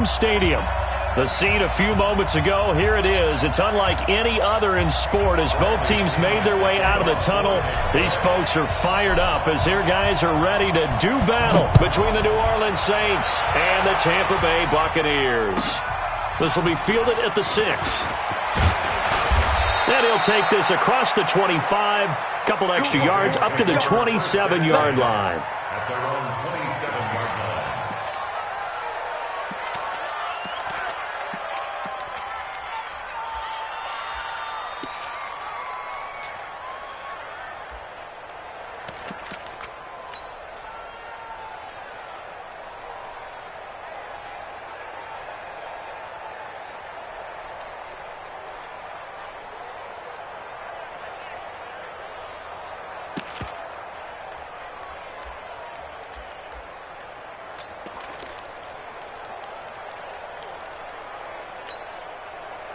home stadium. The scene a few moments ago, here it is. It's unlike any other in sport as both teams made their way out of the tunnel. These folks are fired up as their guys are ready to do battle between the New Orleans Saints and the Tampa Bay Buccaneers. This will be fielded at the 6. And he'll take this across the 25, couple extra yards up to the 27-yard line. At their own 27-yard line.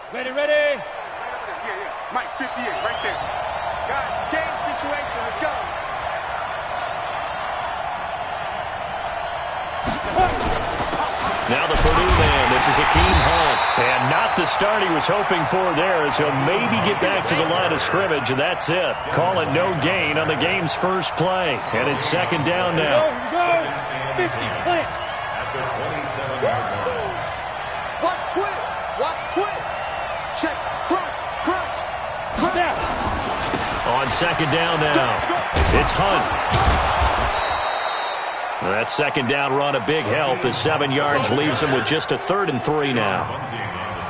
Ready, ready? Yeah. Mike, 58, right there. Guys, game situation. Let's go. Now the Purdue man. This is Akeem Hunt. And not the start he was hoping for there as he'll maybe get back to the line of scrimmage, and that's it. Call it no gain on the game's first play. And it's second down now. Here we go. 50, plant. At the 27-yard line. Watch twist. Watch twist. Check. Crunch. Down. On second down now, it's Hunt. That second down run a big help. The 7 yards leaves him with just a 3rd and 3 now.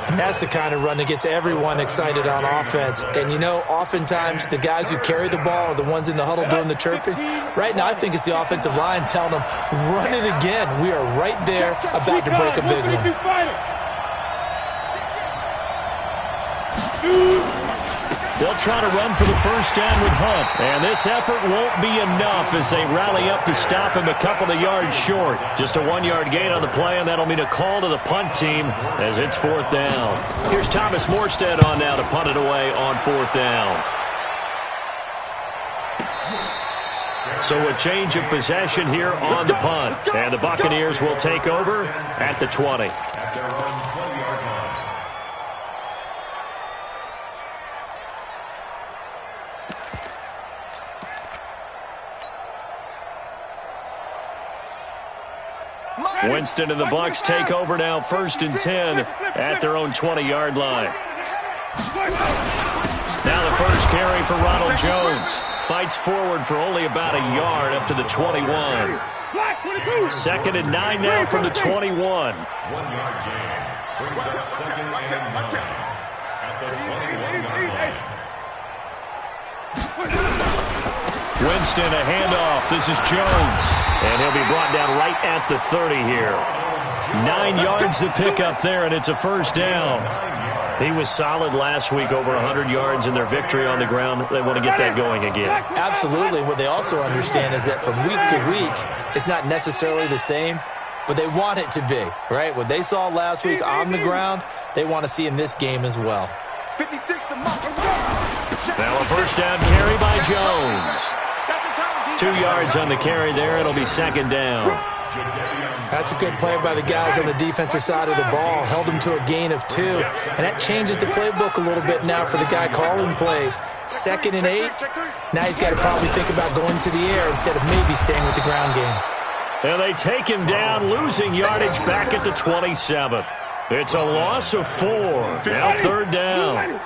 And that's the kind of run that gets everyone excited on offense. And, you know, oftentimes the guys who carry the ball are the ones in the huddle doing the chirping. Right now, I think it's the offensive line telling them, run it again. We are right there about to break a big one. They'll try to run for the first down with Hunt. And this effort won't be enough as they rally up to stop him a couple of yards short. Just a 1-yard gain on the play, and that'll mean a call to the punt team as it's 4th down. Here's Thomas Morstead on now to punt it away on 4th down. So a change of possession here on the punt. And the Buccaneers will take over at the 20. At their own 20-yard line. Winston and the Bucs take over now, 1st and 10 at their own 20-yard line. Now the first carry for Ronald Jones. Fights forward for only about a yard up to the 21. 2nd and 9 now from the 21. 1-yard gain. Brings up 2nd and 9 at the 21-yard line. Winston, a handoff. This is Jones. And he'll be brought down right at the 30 here. 9 yards to pick up there, and it's a first down. He was solid last week, over 100 yards in their victory on the ground. They want to get that going again. Absolutely. What they also understand is that from week to week, it's not necessarily the same, but they want it to be, right? What they saw last week on the ground, they want to see in this game as well. 56 to mark. Now a first down carry by Jones. 2 yards on the carry there. It'll be 2nd down. That's a good play by the guys on the defensive side of the ball. Held them to a gain of 2. And that changes the playbook a little bit now for the guy calling plays. 2nd and 8. Now he's got to probably think about going to the air instead of maybe staying with the ground game. And they take him down, losing yardage back at the 27. It's a loss of 4. Now 3rd down.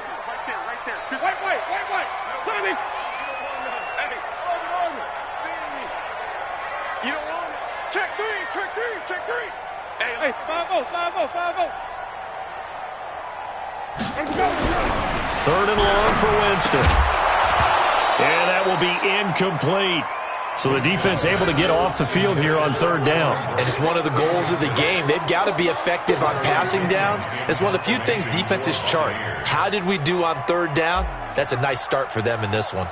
Hey, 5-0. 3rd and long for Winston. And that will be incomplete. So the defense able to get off the field here on 3rd down. And it's one of the goals of the game. They've got to be effective on passing downs. It's one of the few things defenses chart. How did we do on 3rd down? That's a nice start for them in this one.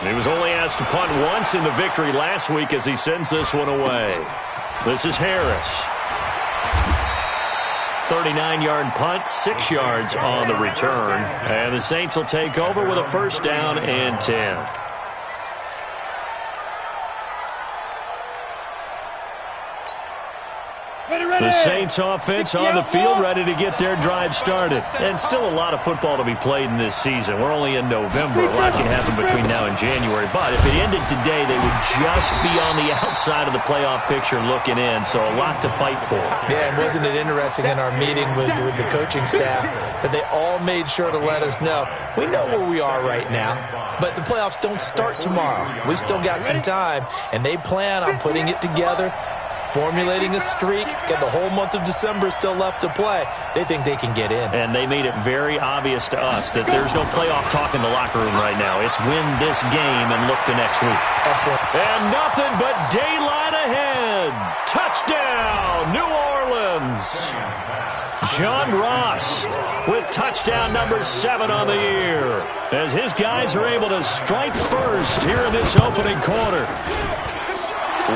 He was only asked to punt once in the victory last week as he sends this one away. This is Harris. 39-yard punt, 6 yards on the return. And the Saints will take over with a first down and 10. The Saints offense on the field, ready to get their drive started. And still a lot of football to be played in this season. We're only in November. A lot can happen between now and January. But if it ended today, they would just be on the outside of the playoff picture looking in. So a lot to fight for. Yeah, and wasn't it interesting in our meeting with the coaching staff that they all made sure to let us know, we know where we are right now, but the playoffs don't start tomorrow. We still got some time, and they plan on putting it together, formulating a streak, get the whole month of December still left to play. They think they can get in. And they made it very obvious to us that there's no playoff talk in the locker room right now. It's win this game and look to next week. Excellent. And nothing but daylight ahead. Touchdown, New Orleans. John Ross with touchdown number 7 on the year as his guys are able to strike first here in this opening quarter.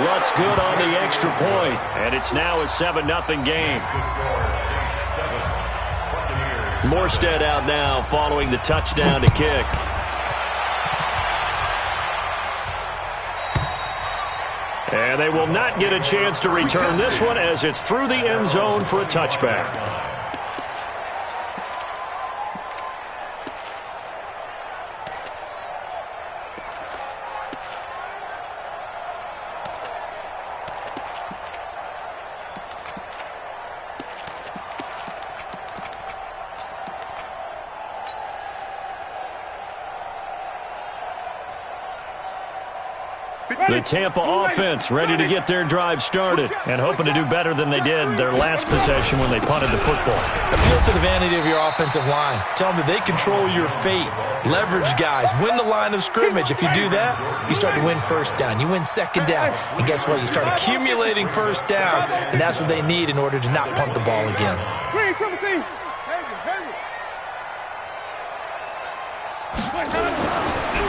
What's good on the extra point, and it's now a 7-0 game. Morstead out now following the touchdown to kick. And they will not get a chance to return this one as it's through the end zone for a touchback. The Tampa offense ready to get their drive started and hoping to do better than they did their last possession when they punted the football. Appeal to the vanity of your offensive line. Tell them that they control your fate. Leverage guys. Win the line of scrimmage. If you do that, you start to win first down. You win second down. And guess what? You start accumulating first downs. And that's what they need in order to not punt the ball again.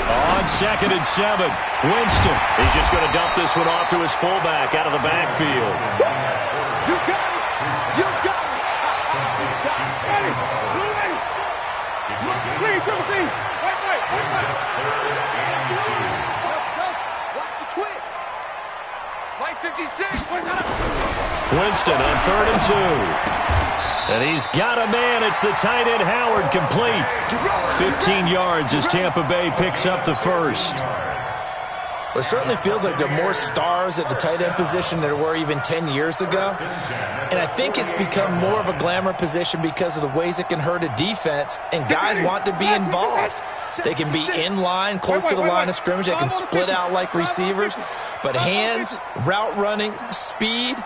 On 2nd and 7, Winston. He's just going to dump this one off to his fullback out of the backfield. You got it. You got it. Ready. Ready. Three, Timothy. Wait. Watch the twist. Light 56. Winston on 3rd and 2. And he's got a man. It's the tight end Howard, complete. 15 yards as Tampa Bay picks up the first. Well, it certainly feels like there are more stars at the tight end position than there were even 10 years ago. And I think it's become more of a glamour position because of the ways it can hurt a defense, and guys want to be involved. They can be in line, close to the line of scrimmage. They can split out like receivers. But hands, route running, speed,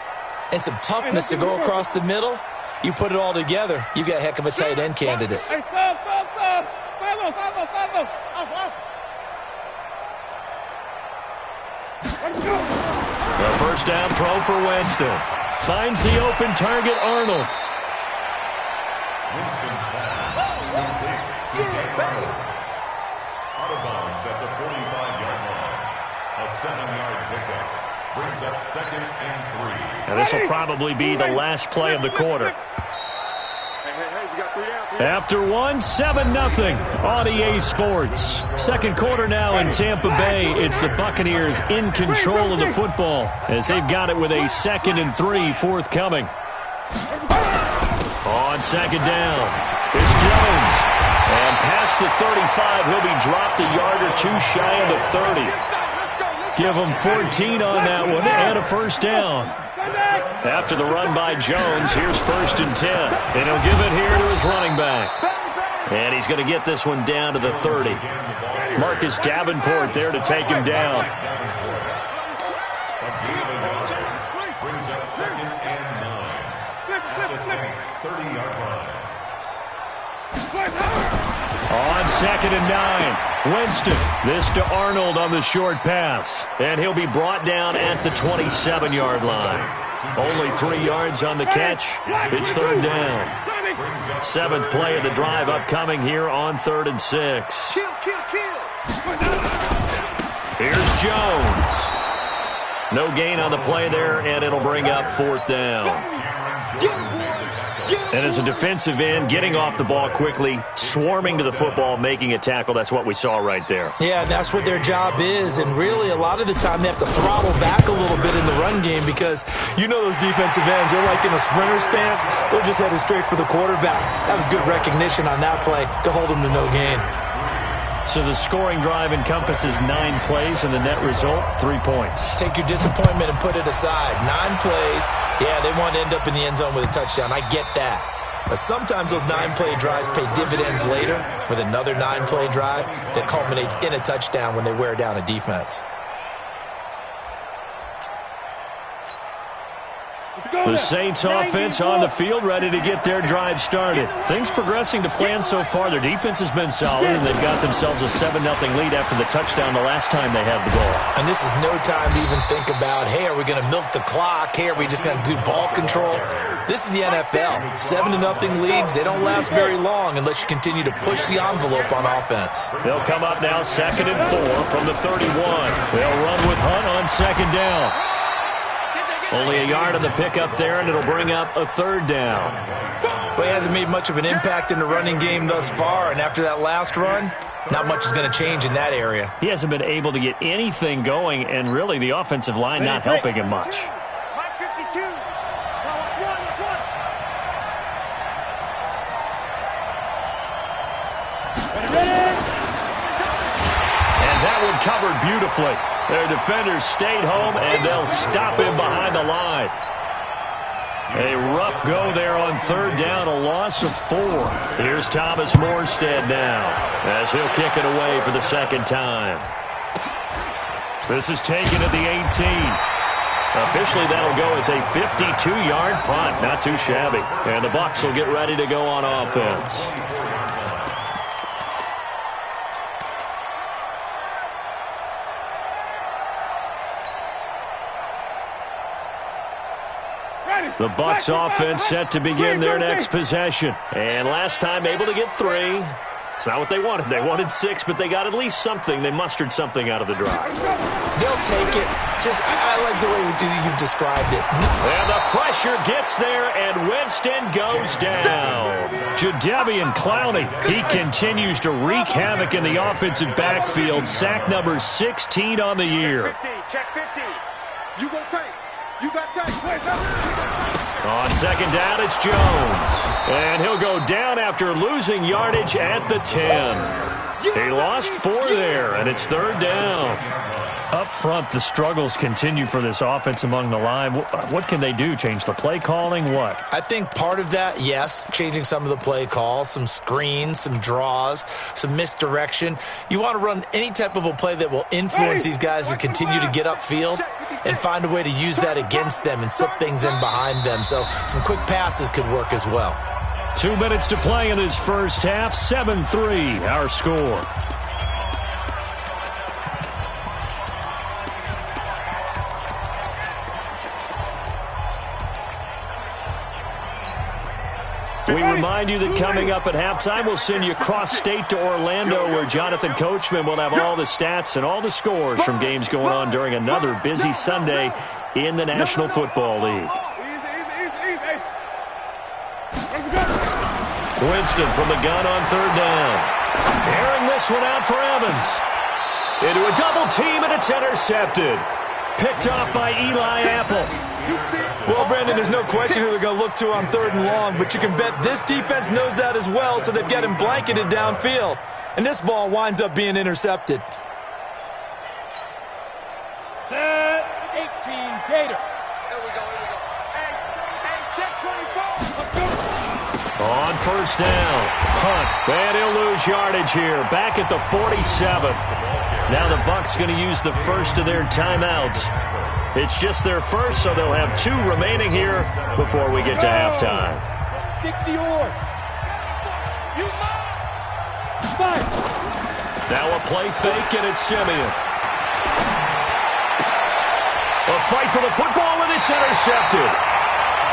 and some toughness to go across the middle, you put it all together, you got a heck of a tight end candidate. Hey, follow. The first down throw for Winston. Finds the open target, Arnold. Winston's pass. Out of bounds at the 45-yard line. A 7-yard pickup. Brings up 2nd and 3. And this will probably be the last play of the quarter. After one, 7-0 on EA Sports. Second quarter now in Tampa Bay. It's the Buccaneers in control of the football as they've got it with a 2nd and 3 forthcoming. On 2nd down, it's Jones. And past the 35, he'll be dropped a yard or 2 shy of the 30. Give him 14 on that one and a first down. After the run by Jones, here's 1st and 10. And he'll give it here to his running back. And he's going to get this one down to the 30. Marcus Davenport there to take him down. Brings up 2nd and 9. At the Saints' 30-yard line. On 2nd and 9, Winston. This to Arnold on the short pass. And he'll be brought down at the 27-yard line. Only 3 yards on the catch. It's 3rd down. 7th play of the drive upcoming here on 3rd and 6. Here's Jones. No gain on the play there, and it'll bring up 4th down. And as a defensive end, getting off the ball quickly, swarming to the football, making a tackle, that's what we saw right there. Yeah, and that's what their job is. And really, a lot of the time, they have to throttle back a little bit in the run game because you know those defensive ends, they're like in a sprinter stance. They're just headed straight for the quarterback. That was good recognition on that play to hold them to no gain. So the scoring drive encompasses 9 plays, and the net result, 3 points. Take your disappointment and put it aside. 9 plays. Yeah, they want to end up in the end zone with a touchdown. I get that. But sometimes those 9-play drives pay dividends later with another 9-play drive that culminates in a touchdown when they wear down a defense. The Saints offense on the field, ready to get their drive started. Things progressing to plan so far. Their defense has been solid, and they've got themselves a 7-0 lead after the touchdown the last time they had the ball. And this is no time to even think about, hey, are we going to milk the clock? Hey, are we just going to do ball control? This is the NFL. 7-0 leads, they don't last very long unless you continue to push the envelope on offense. They'll come up now 2nd and 4 from the 31. They'll run with Hunt on 2nd down. Only a yard on the pickup there, and it'll bring up a 3rd down. Well, he hasn't made much of an impact in the running game thus far, and after that last run, not much is going to change in that area. He hasn't been able to get anything going, and really the offensive line not helping him much. And that one covered beautifully. Their defenders stayed home, and they'll stop him behind the line. A rough go there on 3rd down, a loss of 4. Here's Thomas Morstead now, as he'll kick it away for the 2nd time. This is taken at the 18. Officially, that'll go as a 52-yard punt. Not too shabby. And the Bucs will get ready to go on offense. The Bucs offense set to begin their next possession. And last time able to get 3. It's not what they wanted. They wanted 6, but they got at least something. They mustered something out of the drive. They'll take it. I like the way you've described it. And the pressure gets there, and Winston goes down. Jadeveon Clowney, he continues to wreak havoc in the offensive backfield. Sack number 16 on the year. Check 50. You go tight. You got tight. On 2nd down, it's Jones. And he'll go down after losing yardage at the 10. He lost 4 there, and it's 3rd down. Up front, the struggles continue for this offense among the line. What can they do? Change the play calling? What? I think part of that, yes, changing some of the play calls, some screens, some draws, some misdirection. You want to run any type of a play that will influence these guys to continue to get upfield and find a way to use that against them and slip things in behind them. So some quick passes could work as well. 2 minutes to play in this first half. 7-3, our score. We remind you that coming up at halftime, we'll send you cross-state to Orlando, where Jonathan Coachman will have all the stats and all the scores from games going on during another busy Sunday in the National Football League. Winston from the gun on 3rd down. Airing this one out for Evans. Into a double team, and it's intercepted. Picked off by Eli Apple. Well, Brandon, there's no question who they're going to look to on 3rd and long, but you can bet this defense knows that as well, so they've got him blanketed downfield. And this ball winds up being intercepted. Set 18, Gator. Here we go. Hey, check 24. On 1st down, Hunt. And he'll lose yardage here. Back at the 47. Now the Bucs going to use the first of their timeouts. It's just their first, so they'll have 2 remaining here before we get to halftime. 60 or. Now a play fake, and it's Simeon. A fight for the football, and it's intercepted.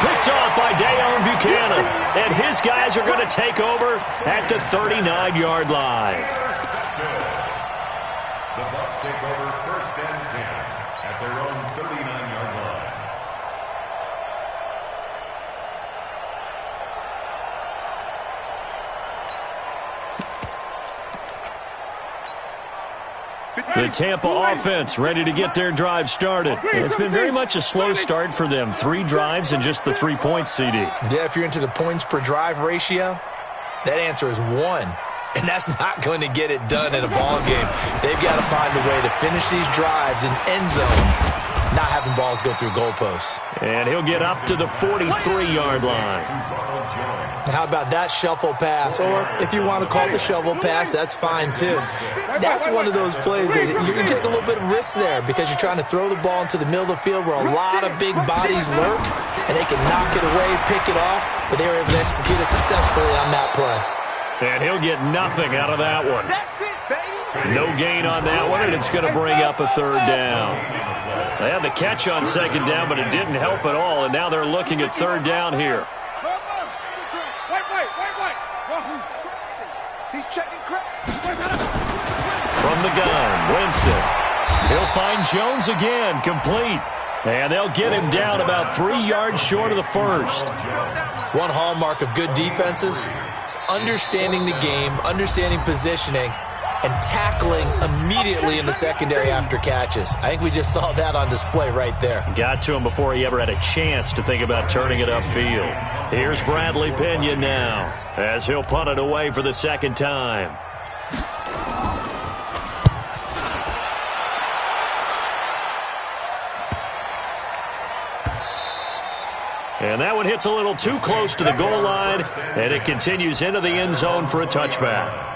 Picked off by Dayon Buchanan. And his guys are going to take over at the 39-yard line. The Bucs take over 1st and 10 at their own 39-yard line. The Tampa offense ready to get their drive started. It's been very much a slow start for them. 3 drives and just the 3 points, CD. Yeah, if you're into the points per drive ratio, that answer is 1. And that's not going to get it done in a ball game. They've got to find a way to finish these drives in end zones, not having balls go through goalposts. And he'll get up to the 43-yard line. How about that shuffle pass? Or if you want to call it the shovel pass, that's fine too. That's one of those plays that you can take a little bit of risk there because you're trying to throw the ball into the middle of the field where a lot of big bodies lurk, and they can knock it away, pick it off, but they were able to execute it successfully on that play. And he'll get nothing out of that one. No gain on that one, and it's going to bring up a 3rd down. They had the catch on 2nd down, but it didn't help at all, and now they're looking at 3rd down here. He's checking crap. From the gun, Winston. He'll find Jones again, complete. And they'll get him down about 3 yards short of the first. One hallmark of good defenses is understanding the game, understanding positioning, and tackling immediately in the secondary after catches. I think we just saw that on display right there. Got to him before he ever had a chance to think about turning it upfield. Here's Bradley Pena now, as he'll punt it away for the 2nd time. And that one hits a little too close to the goal line, and it continues into the end zone for a touchback.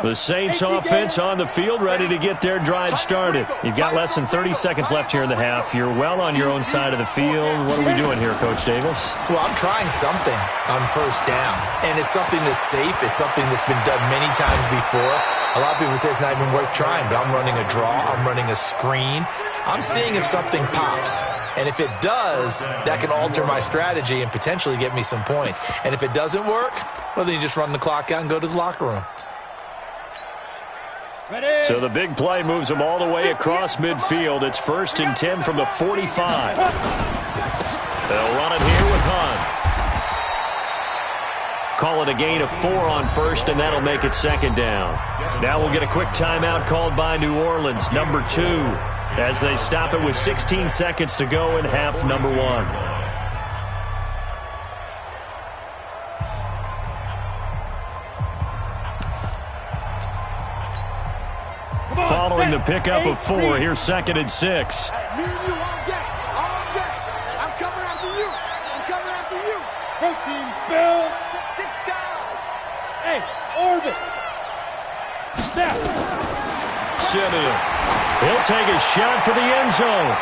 The Saints offense on the field ready to get their drive started. You've got less than 30 seconds left here in the half. You're well on your own side of the field. What are we doing here, Coach Davis? Well, I'm trying something on 1st down, and it's something that's safe. It's something that's been done many times before. A lot of people say it's not even worth trying, but I'm running a draw. I'm running a screen. I'm seeing if something pops. And if it does, that can alter my strategy and potentially get me some points. And if it doesn't work, well, then you just run the clock out and go to the locker room. So the big play moves them all the way across midfield. It's 1st and 10 from the 45. They'll run it here with Hunt. Call it a gain of 4 on 1st, and that'll make it 2nd down. Now we'll get a quick timeout called by New Orleans, number 2, as they stop it with 16 seconds to go in half number 1. Following the pickup of 4, here's 2nd and 6. Me and you all day. I'm coming after you. I'm coming after you. Protein spill. Hey, orbit. Snap. Simeon. He'll take a shot for the end zone.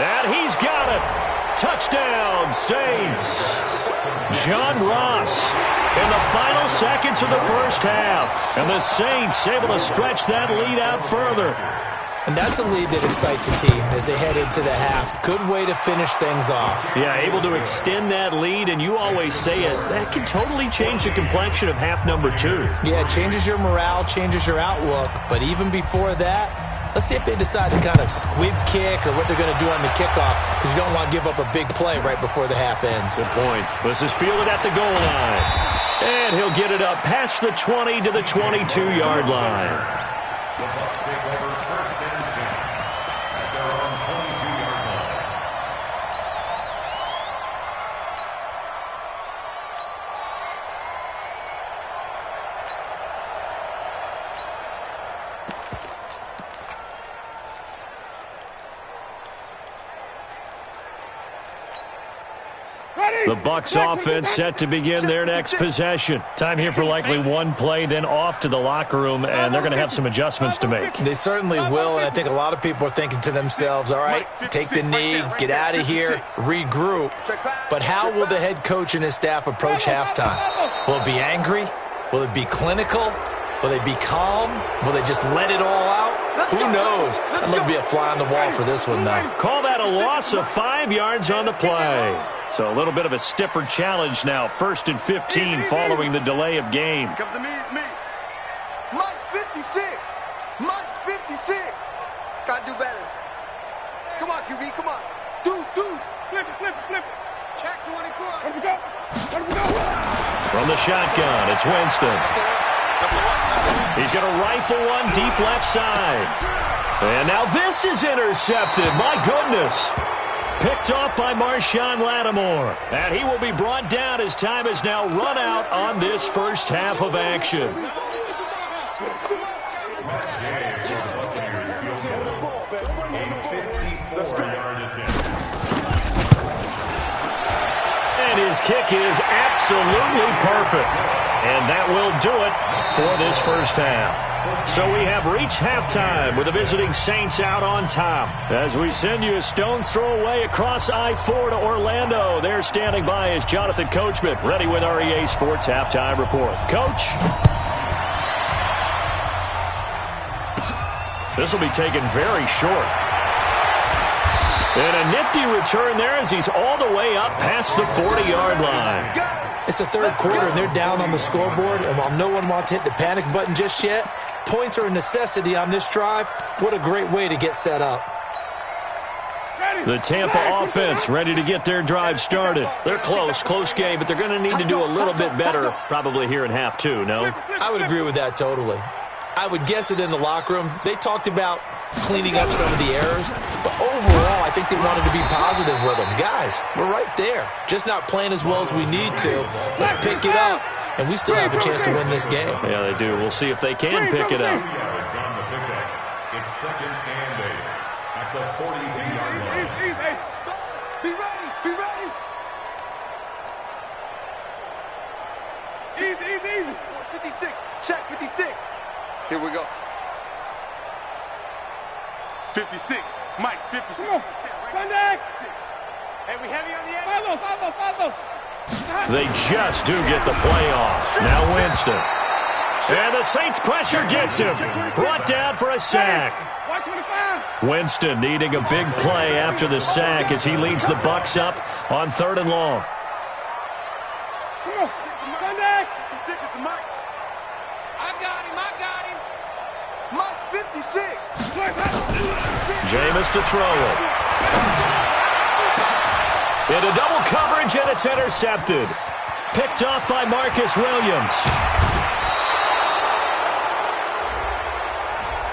And he's got it. Touchdown, Saints. John Ross in the final seconds of the 1st half. And the Saints able to stretch that lead out further. And that's a lead that excites a team as they head into the half. Good way to finish things off. Yeah, able to extend that lead, and you always say it, that can totally change the complexion of half number 2. Yeah, it changes your morale, changes your outlook. But even before that, let's see if they decide to kind of squib kick or what they're going to do on the kickoff, because you don't want to give up a big play right before the half ends. Good point. This is fielded at the goal line. And he'll get it up past the 20 to the 22-yard line. The Bucs take over 1st and 10 at their own 22-yard line. The Bucs offense set to begin their next possession. Time here for likely one play, then off to the locker room, and they're going to have some adjustments to make. They certainly will, and I think a lot of people are thinking to themselves, all right, take the knee, get out of here, regroup. But how will the head coach and his staff approach halftime? Will it be angry? Will it be clinical? Will they be calm? Will they just let it all out? Who knows? I'd love to be a fly on the wall for this one, though. Call that a loss of 5 yards on the play. So a little bit of a stiffer challenge now. 1st and 15 following the delay of game. Come to me, it's me. Mike's 56. Mike's 56. Gotta do better. Come on, QB, come on. Deuce. Flip it. Check 24. Let me go. From the shotgun, it's Winston. He's going to rifle one deep left side. And now this is intercepted. My goodness. Picked off by Marshawn Lattimore. And he will be brought down as time has now run out on this first half of action. And his kick is absolutely perfect. And that will do it for this first half. So we have reached halftime with the visiting Saints out on top. As we send you a stone's throw away across I-4 to Orlando. There standing by is Jonathan Coachman, ready with our EA Sports Halftime Report. Coach? This will be taken very short. And a nifty return there as he's all the way up past the 40-yard line. It's the third quarter, and they're down on the scoreboard. And while no one wants to hit the panic button just yet, points are a necessity on this drive. What a great way to get set up. The Tampa offense ready to get their drive started. They're close game, but they're going to need to do a little bit better probably here in half two, no? I would agree with that totally. I would guess it in the locker room. They talked about cleaning up some of the errors, but overall, I think they wanted to be positive with them. Guys, we're right there. Just not playing as well as we need to. Let's pick it up, and we still have a chance to win this game. Yeah, they do. We'll see if they can pick it up. Yards on the pickup. It's 2nd and 8 at the 42-yard line. Be ready. Easy. 56. Check 56. Here we go. 56. Mike, 56. Come on. Sunday. Hey, we heavy on the edge. Follow. They just do get the play off. Now Winston. And the Saints pressure gets him. Brought down for a sack. Winston needing a big play after the sack as he leads the Bucs up on 3rd and long. Come on. Sunday. 56 is the Mike. I got him. Mike's 56. Jameis to throw it. Into double coverage, and it's intercepted. Picked off by Marcus Williams.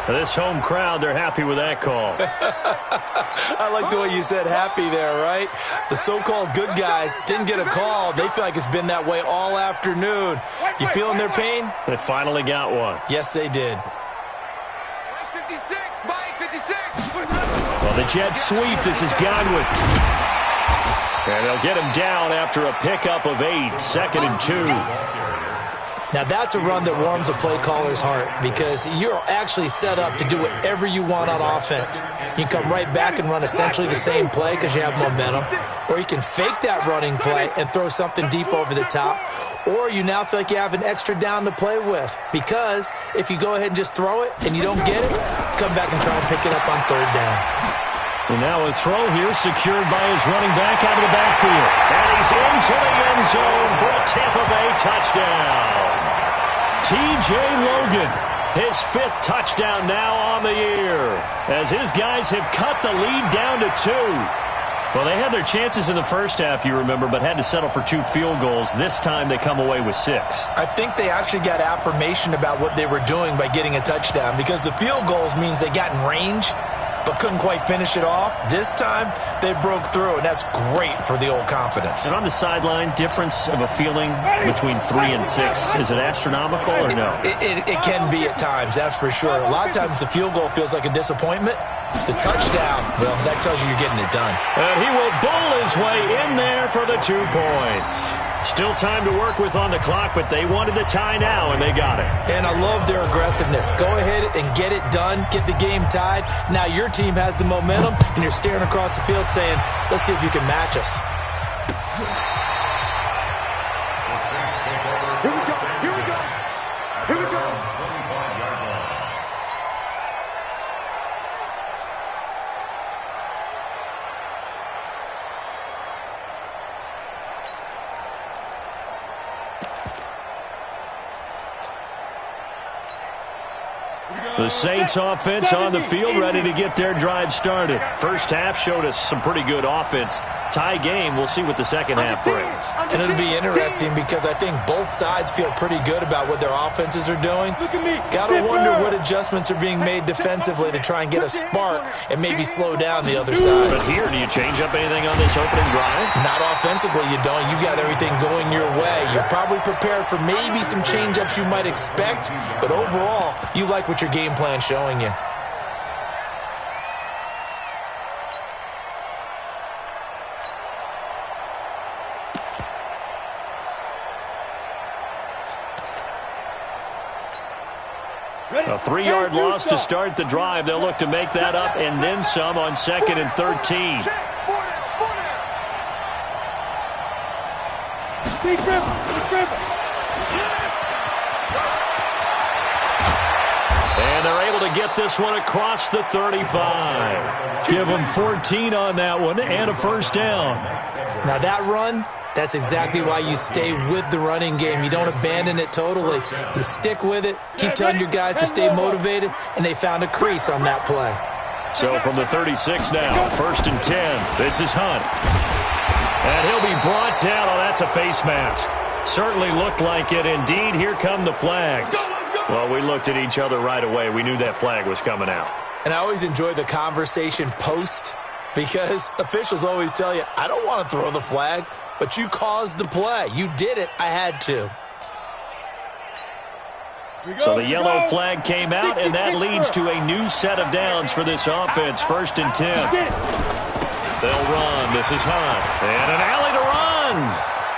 This home crowd, they're happy with that call. I like the way you said happy there, right? The so-called good guys didn't get a call. They feel like it's been that way all afternoon. You feeling their pain? They finally got one. Yes, they did. Well, the Jets sweep. This is Godwin. And they'll get him down after a pickup of 8. 2nd and 2. Now, that's a run that warms a play caller's heart because you're actually set up to do whatever you want on offense. You can come right back and run essentially the same play because you have momentum, or you can fake that running play and throw something deep over the top, or you now feel like you have an extra down to play with because if you go ahead and just throw it and you don't get it, come back and try and pick it up on 3rd down. And now a throw here secured by his running back out of the backfield. And he's into the end zone for a Tampa Bay touchdown. T.J. Logan, his 5th touchdown now on the year, as his guys have cut the lead down to 2. Well, they had their chances in the first half, you remember, but had to settle for 2 field goals. This time they come away with 6. I think they actually got affirmation about what they were doing by getting a touchdown because the field goals means they got in range but couldn't quite finish it off. This time, they broke through, and that's great for the old confidence. And on the sideline, difference of a feeling between 3 and 6, is it astronomical or no? It can be at times, that's for sure. A lot of times the field goal feels like a disappointment. The touchdown, well, that tells you you're getting it done. And he will bowl his way in there for the 2 points. Still time to work with on the clock, but they wanted the tie now, and they got it. And I love their aggressiveness. Go ahead and get it done, get the game tied. Now your team has the momentum, and you're staring across the field saying, let's see if you can match us. Here we go. The Saints offense on the field, ready to get their drive started. First half showed us some pretty good offense. Tie game, we'll see what the second half brings. And it'll be interesting because I think both sides feel pretty good about what their offenses are doing. Got to wonder what adjustments are being made defensively to try and get a spark and maybe slow down the other side. But here, do you change up anything on this opening drive? Not offensively, you don't. You got everything going your way. You're probably prepared for maybe some change-ups you might expect, but overall, you like what your game plan's showing you. A 3-yard loss to start the drive. They'll look to make that up and then some on 2nd and 13. And they're able to get this one across the 35. Give them 14 on that one and a first down. Now that run, that's exactly why you stay with the running game. You don't abandon it totally. You stick with it, keep telling your guys to stay motivated, and they found a crease on that play. So from the 36 now, 1st and 10. This is Hunt. And he'll be brought down. Oh, that's a face mask. Certainly looked like it. Indeed, here come the flags. Well, we looked at each other right away. We knew that flag was coming out. And I always enjoy the conversation post because officials always tell you, I don't want to throw the flag, but you caused the play. You did it. I had to. So the yellow flag came out, and that leads to a new set of downs for this offense. 1st and 10. They'll run. This is Hunt. And an alley to run.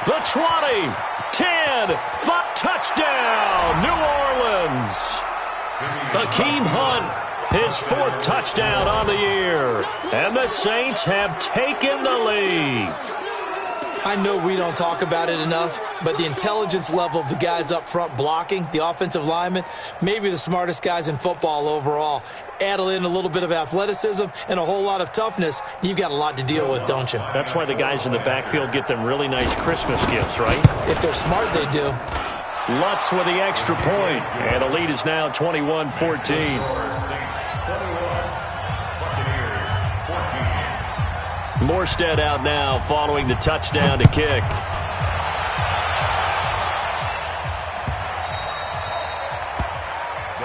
The 20, 10, 5, touchdown, New Orleans. Hakeem Hunt, his 4th touchdown on the year. And the Saints have taken the lead. I know we don't talk about it enough, but the intelligence level of the guys up front blocking, the offensive linemen, maybe the smartest guys in football overall. Add in a little bit of athleticism and a whole lot of toughness, you've got a lot to deal with, don't you? That's why the guys in the backfield get them really nice Christmas gifts, right? If they're smart, they do. Lutz with the extra point, and the lead is now 21-14. Morstead out now following the touchdown to kick. The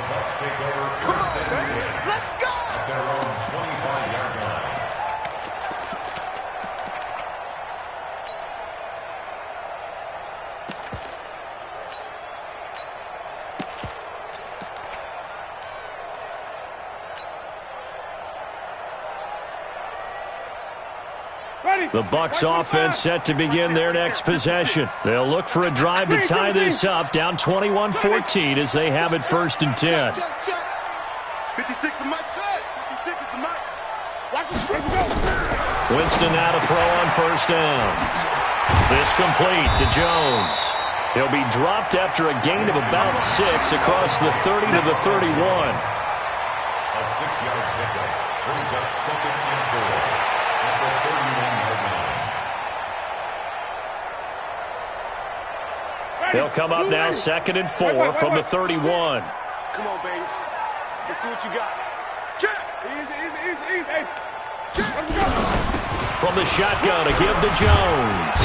Bucs take over 1st and 10. Let's go! At their own 25-yard line. The Bucs offense set to begin their next possession. They'll look for a drive to tie this up, down 21-14 as they have it 1st and 10. 56 is my shot. 56 is my. Watch this. Winston now to throw on 1st down. This complete to Jones. He'll be dropped after a gain of about 6 across the 30 to the 31. A 6-yard pickup brings up 2nd and 4 at the 31-yard line. They'll come up now 2nd and 4 from the 31. Come on, baby. Let's see what you got. Easy. From the shotgun to give to Jones.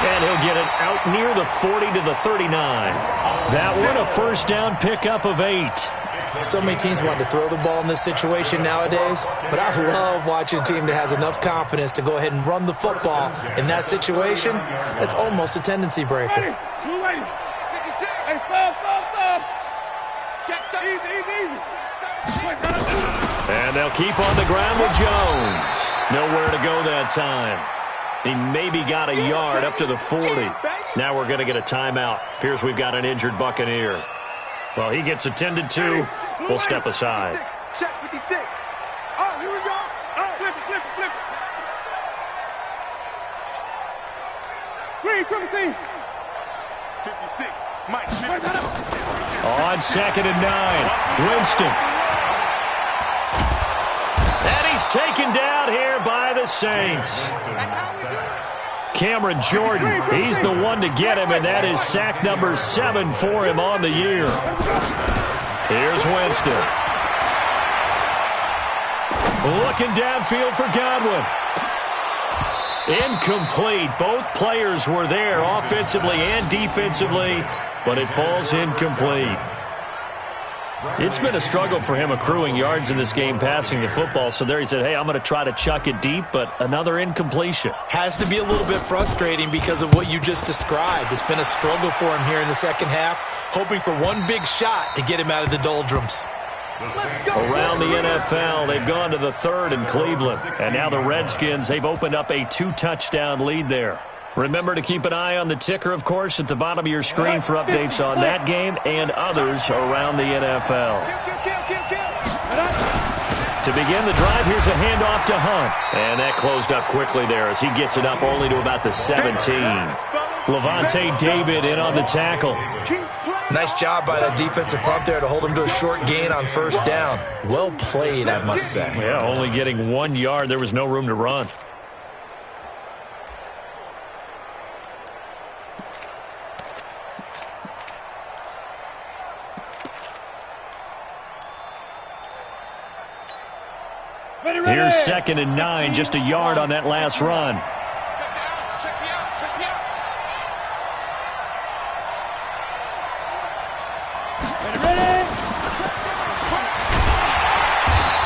And he'll get it out near the 40 to the 39. That one a 1st down pickup of 8. So many teams want to throw the ball in this situation nowadays, but I love watching a team that has enough confidence to go ahead and run the football. In that situation, that's almost a tendency breaker. And they'll keep on the ground with Jones. Nowhere to go that time. He maybe got a yard up to the 40. Now we're going to get a timeout. Appears we've got an injured Buccaneer. Well, he gets attended to. We'll step aside. Check 56. Oh, here we go. Flip it. Green, 15. 56. Mike. On 2nd and 9. Winston. And he's taken down here by the Saints. Cameron Jordan, he's the one to get him, and that is sack number 7 for him on the year. Here's Winston. Looking downfield for Godwin. Incomplete. Both players were there offensively and defensively, but it falls incomplete. It's been a struggle for him accruing yards in this game passing the football. So there he said, hey, I'm going to try to chuck it deep, but another incompletion. Has to be a little bit frustrating because of what you just described. It's been a struggle for him here in the second half, hoping for one big shot to get him out of the doldrums. Around the NFL, they've gone to the third in Cleveland. And now the Redskins, they've opened up a 2-touchdown lead there. Remember to keep an eye on the ticker, of course, at the bottom of your screen for updates on that game and others around the NFL. To begin the drive, here's a handoff to Hunt. And that closed up quickly there as he gets it up only to about the 17. Levante David in on the tackle. Nice job by that defensive front there to hold him to a short gain on first down. Well played, I must say. Yeah, only getting 1 yard. There was no room to run. Here's 2nd and 9, just a yard on that last run.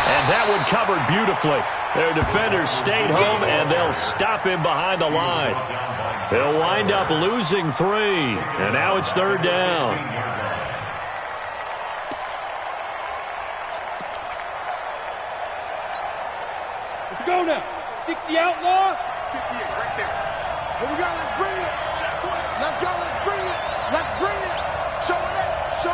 And that one covered beautifully. Their defenders stayed home, and they'll stop him behind the line. They'll wind up losing 3, and now it's 3rd down. Go now. 60 outlaw. 58 right there. Here we go. Let's bring it. Let's go. Let's bring it. Let's bring it. Show it. Show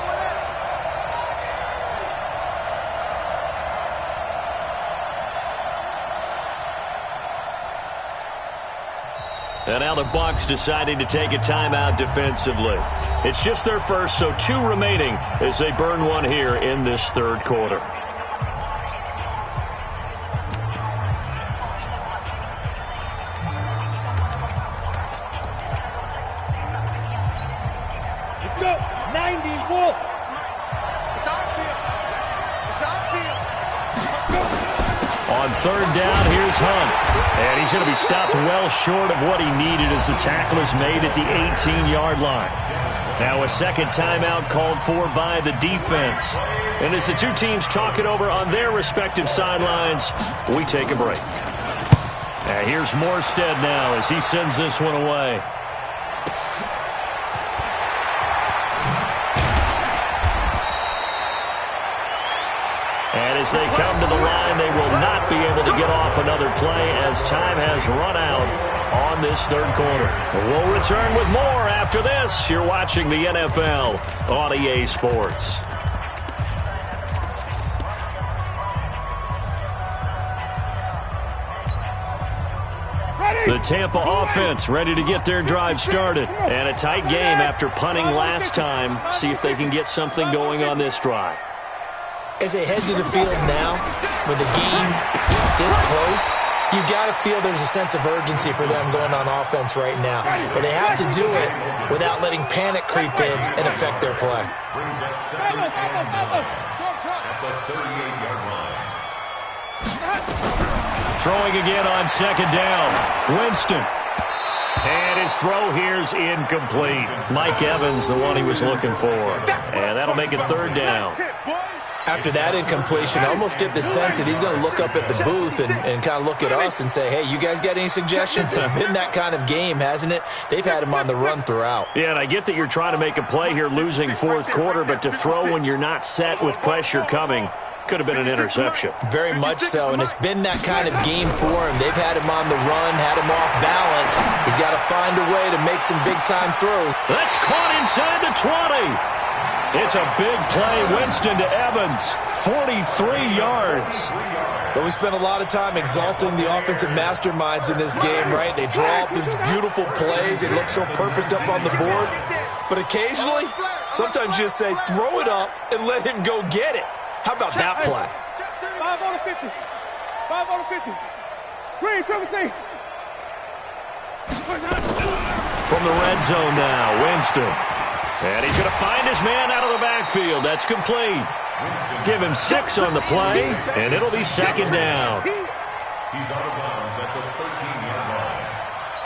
it. And now the Bucs deciding to take a timeout defensively. It's just their first, so 2 remaining as they burn one here in this 3rd quarter. On 3rd down, here's Hunt. And he's going to be stopped well short of what he needed as the tackle is made at the 18-yard line. Now a 2nd timeout called for by the defense. And as the 2 teams talk it over on their respective sidelines, we take a break. And here's Morstead now as he sends this one away. And as they come to the line, they will not be able to get off another play as time has run out on this 3rd quarter. We'll return with more after this. You're watching the NFL on EA Sports. The Tampa offense ready to get their drive started. And a tight game after punting last time. See if they can get something going on this drive. As they head to the field now, with the game this close, you've got to feel there's a sense of urgency for them going on offense right now. But they have to do it without letting panic creep in and affect their play. Brings up 2nd and 9 at the 38-yard line. Throwing again on 2nd down. Winston. And his throw here's incomplete. Mike Evans, the one he was looking for. And that'll make it 3rd down. After that incompletion, I almost get the sense that he's going to look up at the booth and kind of look at us and say, hey, you guys got any suggestions? It's been that kind of game, hasn't it? They've had him on the run throughout. Yeah, and I get that you're trying to make a play here losing 4th quarter, but to throw when you're not set with pressure coming could have been an interception. Very much so, and it's been that kind of game for him. They've had him on the run, had him off balance. He's got to find a way to make some big-time throws. That's caught inside the 20. It's a big play. Winston to Evans. 43 yards. But we spent a lot of time exalting the offensive masterminds in this game, right? They draw up these beautiful plays. They look so perfect up on the board. But occasionally, sometimes you just say, throw it up and let him go get it. How about that play? 5 on the 50. 5 on the 50. Green, triple T. From the red zone now, Winston. And he's going to find his man out of the backfield. That's complete. Give him 6 on the play, and it'll be second down. He's out of bounds at the 13-yard line.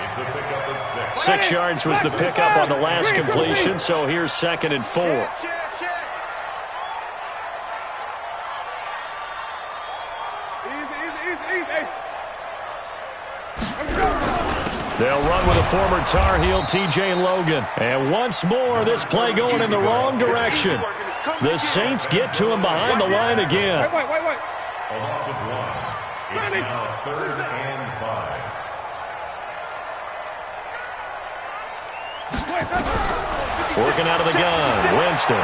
It's a pickup of 6. 6 yards was the pickup on the last completion, so here's 2nd and 4. They'll run with a former Tar Heel, T.J. Logan. And once more, this play going in the wrong direction. The Saints get to him behind the line again. A loss of 1. It's now 3rd and 5. Working out of the gun, Winston.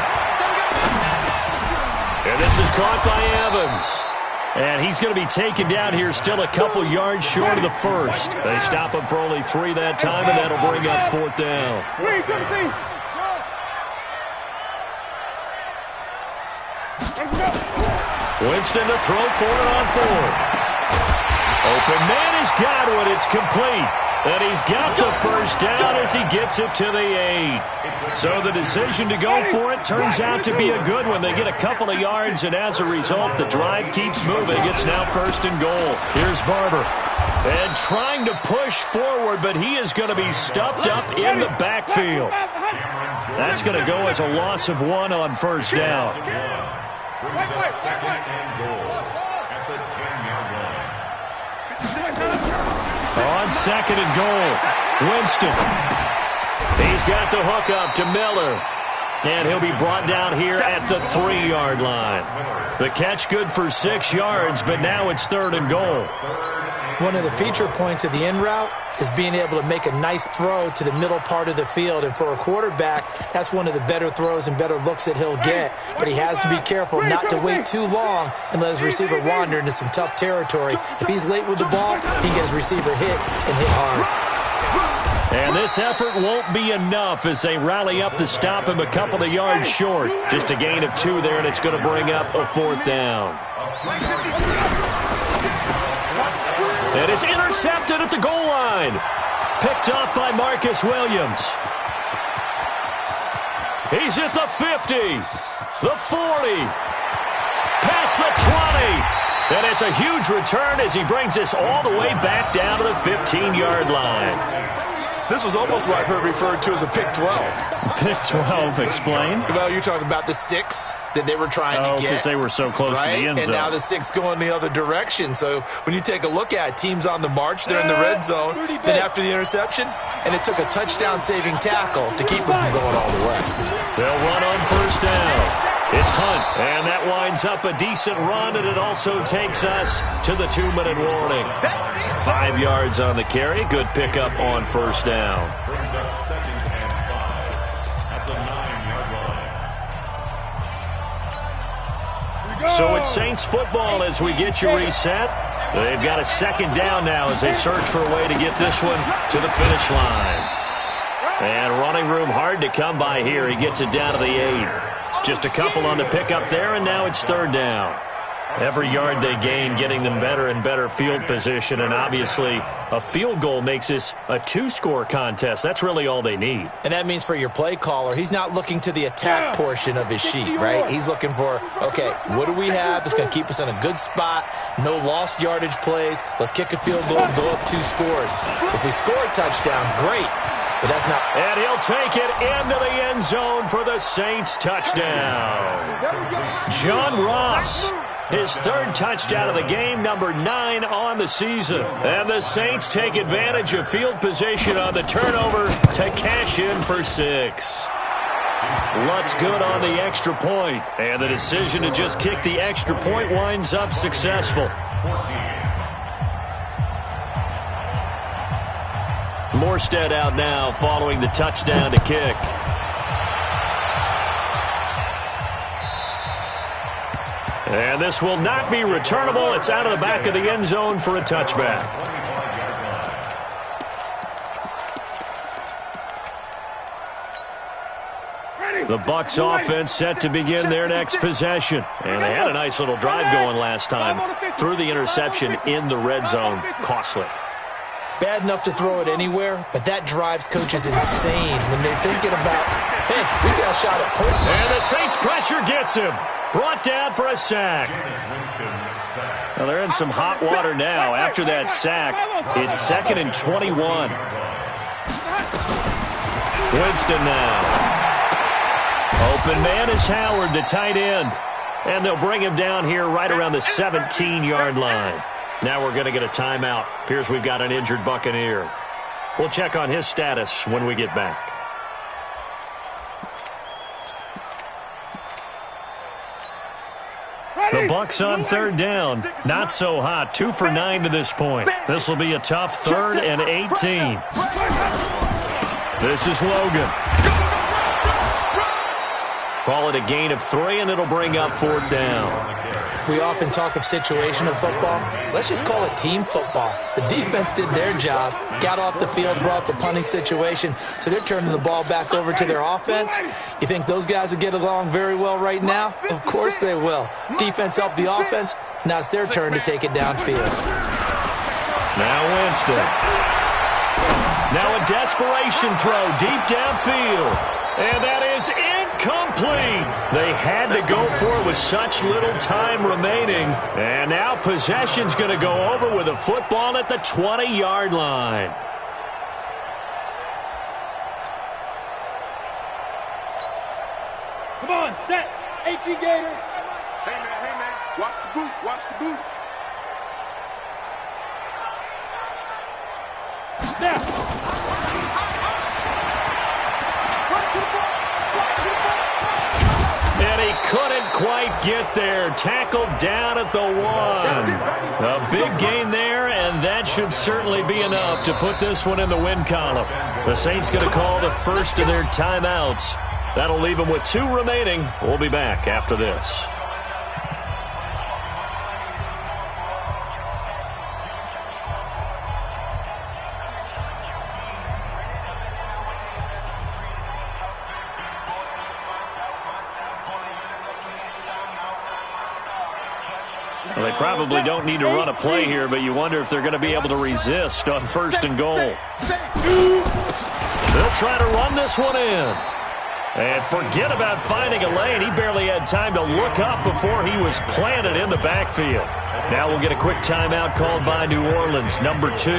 And this is caught by Evans. And he's going to be taken down here, still a couple yards short of the first. They stop him for only 3 that time, and that'll bring up 4th down. Winston to throw for it on 4th. Open man has got it. It's complete. And he's got the first down as he gets it to the 8. So the decision to go for it turns out to be a good one. They get a couple of yards, and as a result, the drive keeps moving. It's now 1st and goal. Here's Barber. And trying to push forward, but he is going to be stuffed up in the backfield. That's going to go as a loss of 1 on 1st down. Brings up 2nd and goal at the 10-yard line. On 2nd and goal, Winston. He's got the hook up to Miller. And he'll be brought down here at the 3-yard line. The catch good for 6 yards, but now it's 3rd and goal. One of the feature points of the in route is being able to make a nice throw to the middle part of the field. And for a quarterback, that's one of the better throws and better looks that he'll get. But he has to be careful not to wait too long and let his receiver wander into some tough territory. If he's late with the ball, he can get his receiver hit and hit hard. And this effort won't be enough as they rally up to stop him a couple of yards short. Just a gain of 2 there, and it's going to bring up a 4th down. And it's intercepted at the goal line. Picked up by Marcus Williams. He's at the 50, the 40, past the 20. And it's a huge return as he brings this all the way back down to the 15-yard line. This was almost what I've heard referred to as a pick 12. Pick 12, explain. Well, you're talking about the 6 that they were trying to get. Because they were so close to the end zone. And now the 6 going the other direction. So when you take a look at it, teams on the march, they're in the red zone. Then after the interception, and it took a touchdown-saving tackle to keep them from going all the way. They'll run on 1st down. It's Hunt, and that winds up a decent run, and it also takes us to the 2-minute warning. 5 yards on the carry. Good pickup on 1st down. Brings up 2nd and 5 at the 9-yard line. So it's Saints football as we get you reset. They've got a 2nd down now as they search for a way to get this one to the finish line. And running room hard to come by here. He gets it down to the 8. Just a couple on the pickup there, and now it's 3rd down. Every yard they gain, getting them better and better field position, and obviously a field goal makes this a 2-score contest. That's really all they need. And that means for your play caller, he's not looking to the attack portion of his sheet, right? He's looking for, okay, what do we have that's going to keep us in a good spot? No lost yardage plays. Let's kick a field goal and go up 2 scores. If we score a touchdown, great. But that's not. And he'll take it into the end zone for the Saints touchdown. John Ross, his 3rd touchdown of the game, number 9 on the season. And the Saints take advantage of field position on the turnover to cash in for 6. Lutz good on the extra point, and the decision to just kick the extra point winds up successful. 14. Morstead out now following the touchdown to kick. And this will not be returnable. It's out of the back of the end zone for a touchback. The Bucs offense set to begin their next possession. And they had a nice little drive going last time. Threw the interception in the red zone. Costly. Bad enough to throw it anywhere, but that drives coaches insane when they're thinking about, hey, we got a shot at points. And the Saints pressure gets him. Brought down for a sack. Well, they're in some hot water now. After that sack, it's 2nd and 21. Winston now. Open man is Howard, the tight end. And they'll bring him down here right around the 17-yard line. Now we're going to get a timeout. Appears we've got an injured Buccaneer. We'll check on his status when we get back. The Bucs on 3rd down. Not so hot. 2 for 9 to this point. This will be a tough 3rd and 18. This is Logan. Call it a gain of 3, and it'll bring up 4th down. We often talk of situational football. Let's just call it team football. The defense did their job, got off the field, brought the punting situation, so they're turning the ball back over to their offense. You think those guys will get along very well right now? Of course they will. Defense helped the offense. Now it's their turn to take it downfield. Now Winston. Now a desperation throw deep downfield. And that is incomplete. They had to go for it with such little time remaining. And now possession's going to go over with a football at the 20-yard line. Come on, set. 18 Gator. Hey, man. Watch the boot. Watch the boot. Now. And he couldn't quite get there. Tackled down at the 1. A big gain there, and that should certainly be enough to put this one in the win column. The Saints going to call the first of their timeouts. That'll leave them with 2 remaining. We'll be back after this. Well, they probably don't need to run a play here, but you wonder if they're going to be able to resist on 1st and goal. They'll try to run this one in. And forget about finding a lane. He barely had time to look up before he was planted in the backfield. Now we'll get a quick timeout called by New Orleans, number 2.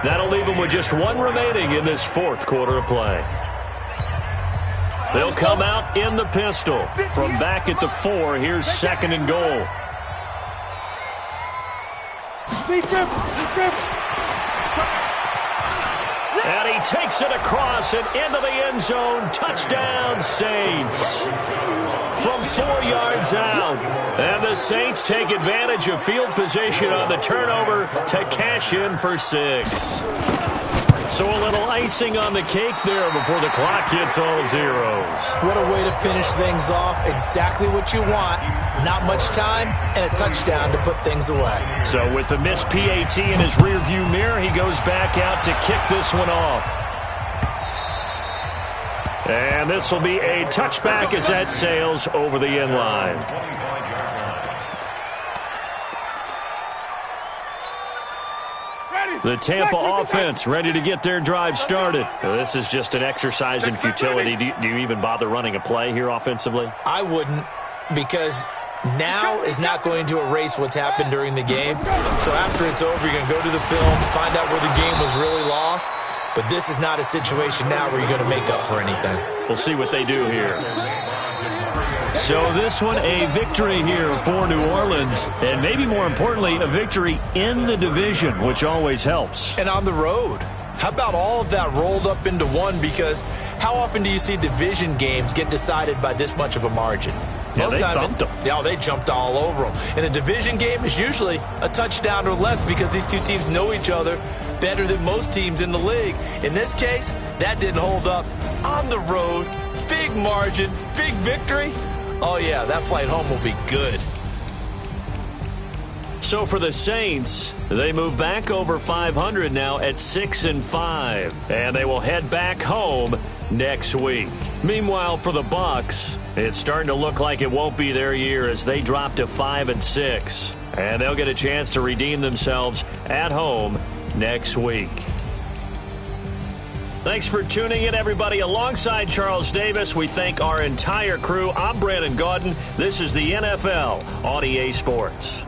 That'll leave them with just 1 remaining in this 4th quarter of play. They'll come out in the pistol. From back at the 4, here's 2nd and goal. And he takes it across and into the end zone. Touchdown, Saints. From 4 yards out. And the Saints take advantage of field position on the turnover to cash in for 6. So a little icing on the cake there before the clock hits all zeros. What a way to finish things off. Exactly what you want. Not much time and a touchdown to put things away. So with the missed PAT in his rearview mirror, he goes back out to kick this one off. And this will be a touchback as that sails over the end line. The Tampa offense ready to get their drive started. This is just an exercise in futility. Do you even bother running a play here offensively? I wouldn't, because now is not going to erase what's happened during the game. So after it's over, you're going to go to the film, find out where the game was really lost. But this is not a situation now where you're going to make up for anything. We'll see what they do here. So this one, a victory here for New Orleans, and maybe more importantly, a victory in the division, which always helps. And on the road. How about all of that rolled up into one? Because how often do you see division games get decided by this much of a margin? Yeah, they thumped them. Yeah, they jumped all over them. And a division game is usually a touchdown or less because these two teams know each other better than most teams in the league. In this case, that didn't hold up. On the road, big margin, big victory. Oh, yeah, that flight home will be good. So for the Saints, they move back over 500 now at 6-5, and they will head back home next week. Meanwhile, for the Bucs, it's starting to look like it won't be their year as they drop to 5-6, and they'll get a chance to redeem themselves at home next week. Thanks for tuning in, everybody. Alongside Charles Davis, we thank our entire crew. I'm Brandon Gaudin. This is the NFL on EA Sports.